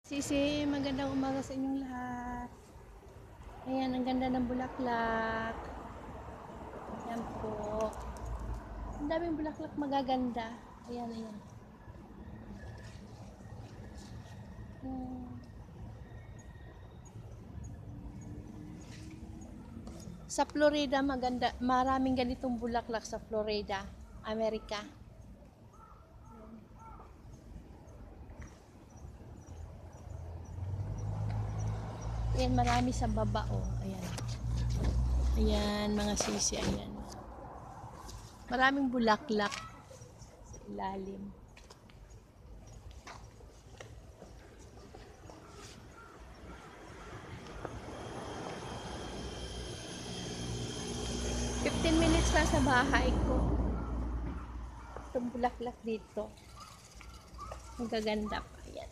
Sisi, magandang umaga sa inyong lahat. Ayan, ang ganda ng bulaklak. Ayan po. Ang daming bulaklak magaganda. Ayan, ayan. Sa Florida, maganda. Maraming ganitong bulaklak sa Florida, Amerika. Ayan, marami sa baba, oh. Ayan. Ayan, mga sisi, ayan. Maraming bulaklak sa ilalim. Fifteen minutes na sa bahay ko. Itong bulaklak dito. Ang gaganda pa. Ayan.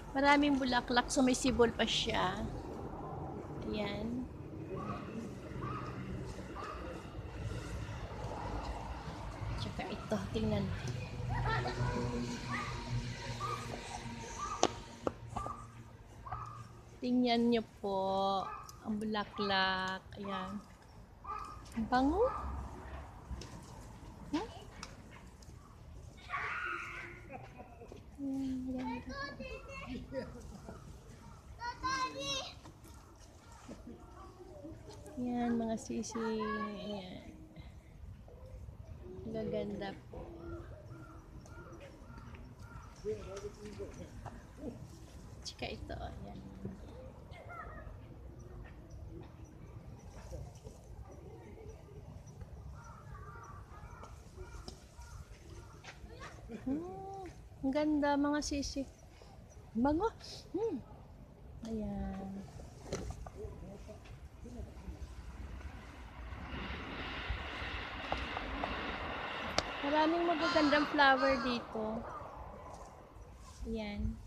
Maraming bulaklak, sumisibol pa siya. Ayan. Tsaka ito, tingnan. Tingnan nyo po ang bulaklak. Ayan. Ang bango. Huh? Yan, mga sisi. Ayan. Gaganda po. Tsaka ito. Ayan. Ang ganda mga sisi. Bango. Ayan. Maraming magagandang flower dito. Ayan.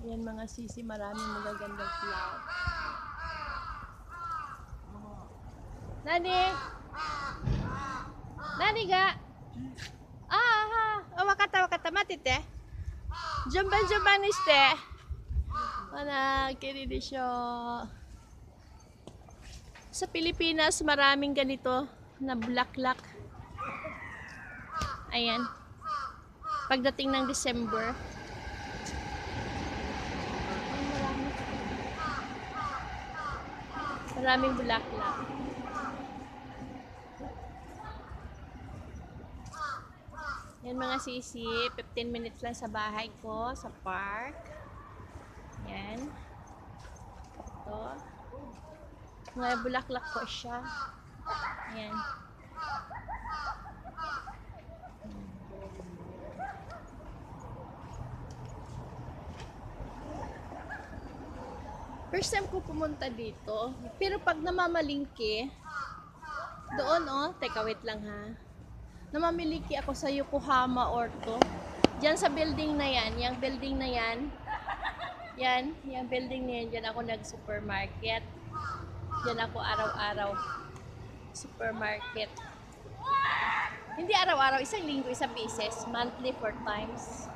Ayan mga sisi, maraming magagandang flower. Nani? Nani ga? Wakata matite. Jumban niste. Mana kiri disyo. Sa Pilipinas, maraming ganito na bulaklak. Ayan. Pagdating ng December. Maraming bulaklak. Yan mga sisi, 15 minutes lang sa bahay ko, sa park. Yan. Ito. Mga bulaklak po siya. Yan. First time ko pumunta dito. Pero pag namamalingki, doon teka wait lang ha. Namamiliki ako sa Yokohama Orto. Diyan sa building na yan, yung building na yan. Yan, yung building na yan, diyan ako nag-supermarket. Diyan ako araw-araw. Supermarket. Hindi araw-araw, isang linggo, isang beses. Monthly, 4 times.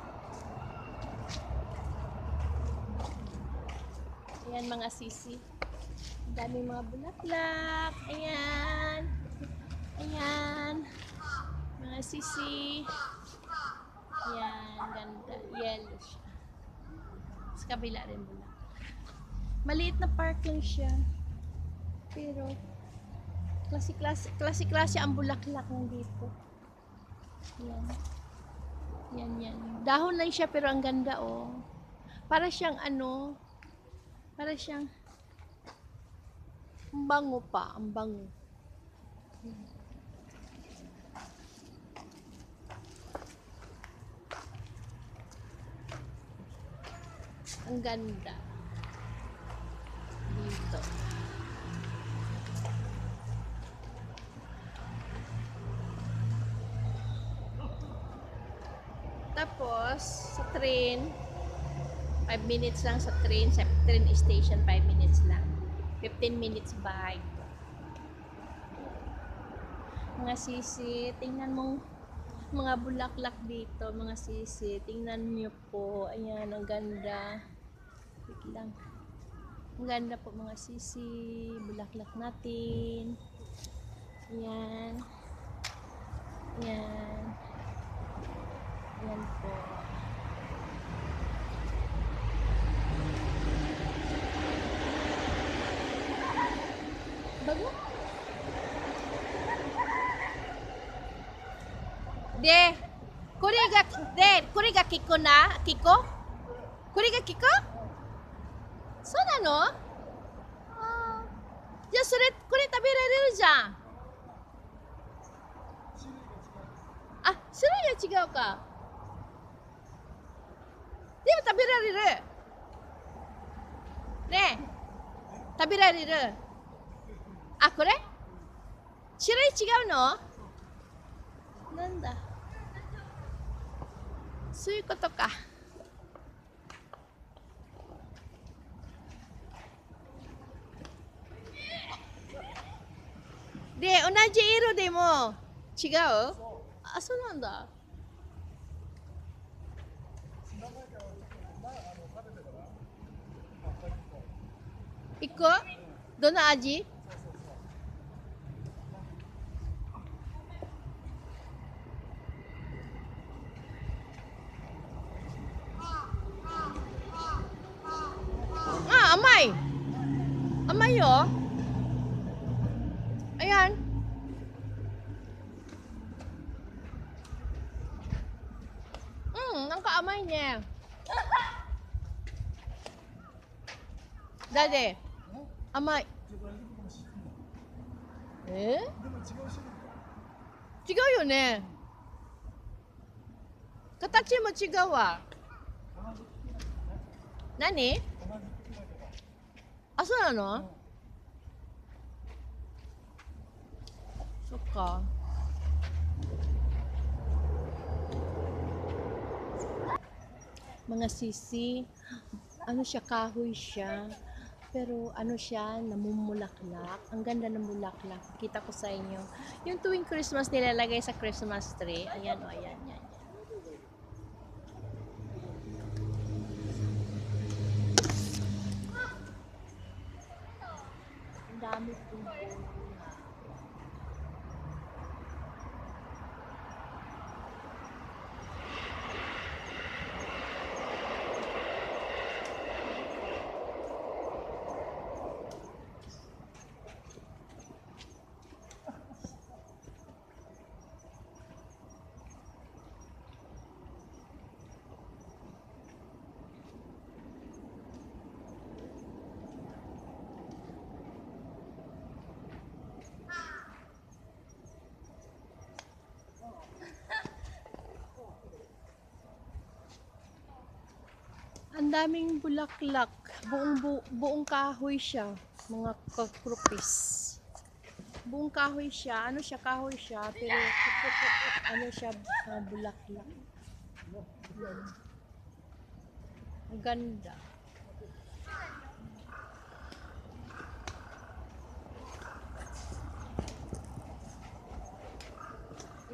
Ayan mga sisi. Ang daming mga bulaklak. Ayan. Ayan. Mga sisi. Ayan. Ganda. Yellow siya. Sa kabila rin bulaklak. Maliit na park lang siya. Pero klase-klase ang bulaklak nandito. Ayan. Yan. Dahon lang siya pero ang ganda Para siyang para siyang ang bango pa, ang bango. Ang ganda. Dito. Tapos, sa train, 5 minutes lang sa train station, 5 minutes lang. 15 minutes bike. Mga sisi, tingnan mo mga bulaklak dito, mga sisi. Tingnan niyo po. Ayan, ang ganda. Wait lang. Ang ganda po mga sisi. Bulaklak natin. Ayan. Ayan. Ayan po. Bago? De, kuri ga Kiko na? Kiko? Kuri ga Kiko? So na no?じゃあそれ、これ食べられるじゃん。あ、種類は違うか。でも食べられる。ねえ、食べられる。あ、これ種類違うの？なんだ。そういうことか。で、同じ色でも違う？あ、そうなんだ。一個？どの味？Ah, amay. Amay oh. Ayan. Ang kaamay niya. Dade. Amay. Eh? 違うよね。形も違うわ。何？あ、そうなの？そっか。Mga sisi, ano siya, kahoy siya. Pero ano siya, namumulaklak. Ang ganda ng bulaklak. Kita ko sa inyo. Yung tuwing Christmas nilalagay sa Christmas tree. Ayan o, ayan, yan. Ang dami pong ang daming bulaklak. Buong kahoy siya. Mga kakrupis. Buong kahoy siya. Ano siya? Kahoy siya. Pero ano siya? Bulaklak. Yan. Ang ganda.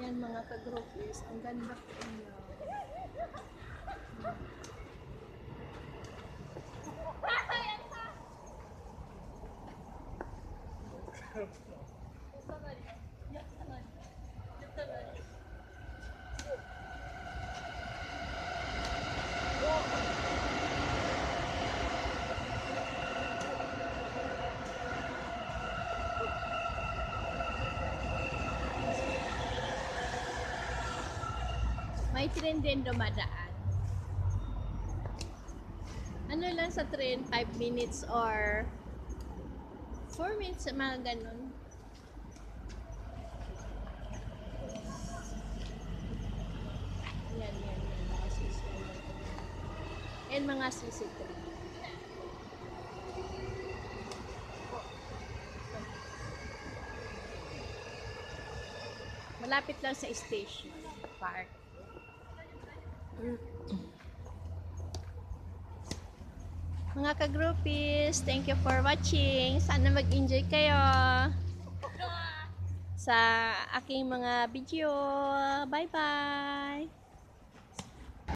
Yan mga kagrupis. Ang ganda po niya. May train din dumadaan. Ano lang sa train, 5 minutes or 4 minutes, mga ganun. Yan, mga sisi. And mga sisi train. Malapit lang sa station, park. Mga ka-groupies, thank you for watching. Sana mag-enjoy kayo sa aking mga video. Bye-bye!